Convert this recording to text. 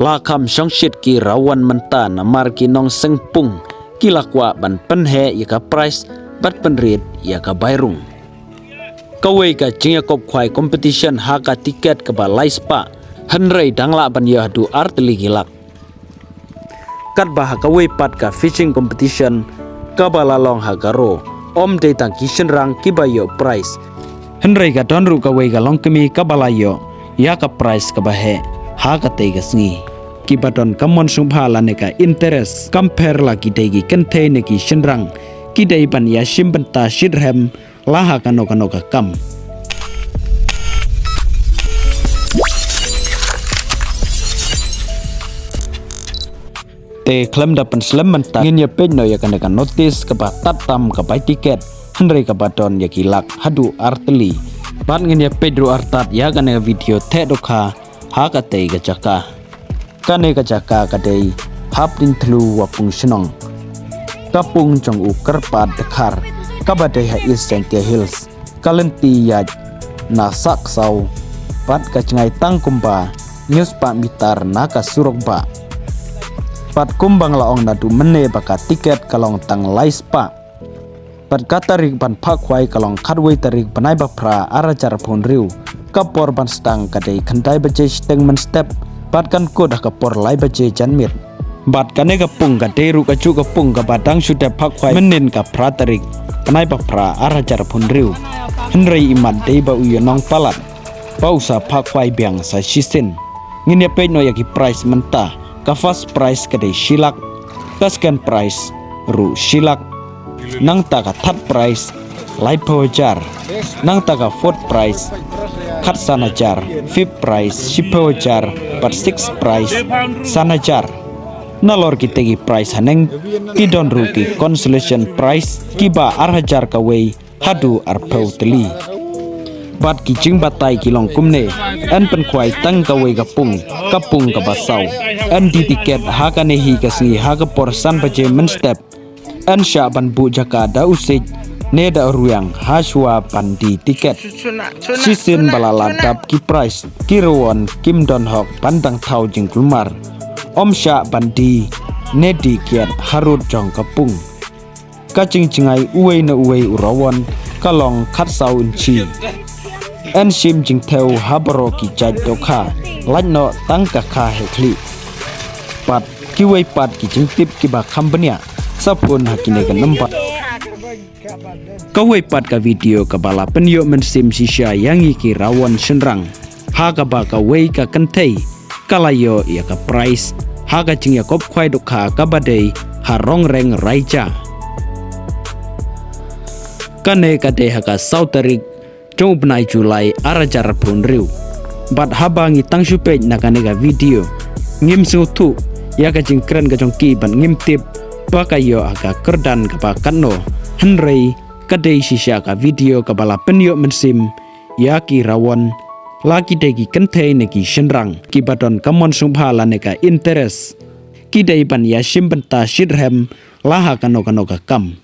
lakam shongshit ki rawan menta namar ki nong sengpung ki lakwa ban penhe yaka price bat penrit yaka bayrung kawai ka jingya kop khwai competition haka tiket ka ba laispa hanrei dangla ban yahdu artli gilak kat bah kawai pat ka fishing competition ka ba lalong hagaro om de tang kishen rang ki ba Ïoh Prize hanrei ka donru kawai ka longkmie ka balayo yaka price ka ba he haka te ga sngi kibaton kamon sumphala neka interest compare lagi degi kenthe neki shenrang kidai ban ya shimbenta shidrem laha kano ka kam te klem dapan slementa ngin ya page no ya kana notice ka tatam ka bai tiket hanrei ka baton ya kilak hadu arteli ban ngin ya page ru artat ya kana video the dokha haka te ga jaka kane ka jaka kadai hapin tlu wapung senong kapung jong u kerpat dekar kabadai ha Eastern Hills kalenti ya na saksau pat ka cengai tangkumba news pa mitar naka surokba pat kumbang laong nadu mene baka tiket kalong tang laispa pat katarik ban pakwai kalong kadwai tarik banai bapra arajar ponriu kapor ban stang kadai kandai baje statement step bat kan ko dah kapor lai baje janmit bat kane kapung ka deru ka chu kapung ka badang sudah pakwai menin ka pratarik panai bapra arajar punriu henrei imat dei ba uyonong palat pausa pakwai biang sa sisin ngin ya page no yaki price menta ka first price ka dei silak ka second price ru silak nang ta ka third price lai pojar nang ta ka fourth price khat sanajar fifth price sipojar but sixth price sanajar nalor kitegi price haneng kidon ruki consolation price kiba arhajar kawei hadu arpauteli bat kijing batai kilong kumne en penkwai tang kawei kapung ka basau en di tiket hakane hi kasni haga porsan baje menstep en sya ban bu jaka da usik neda ruyang haswa pandi tiket sisin balala dap ki price kirwon kim don hok pandang thau jing kulmar om sya bandi nedi kiat harut jong kapung kacing cingai uwei na uwei urawon kalong khatsau unchi en sim jing theu habaro ki jaj dokha lanno tangka kha hekli pat kiwei pat ki jing tip ki ba khambania sapun hakine ka nampak kawai pat ka video ka bala penyo mensim sisya yang iki rawon senrang ha ka ba kawai ka kentei kalayo ya ka price ha ka jing ya kop khwai dokha ka badei ha rongreng raija kane ka de ha ka sautarik jong benai Julai arajar punriu bat habangi tang supej na kane ka video ngim sutu ya ka jing kren ka jong ki ban ngim tip pakayo aga kerdan ka ba kanno henrei kadai sisya ka video ka bala penyo mensim yaki rawon laki degi kentei neki senrang kibadon kamon sumphala neka interest kidai ban ya shimbenta shidrem laha kano ka kam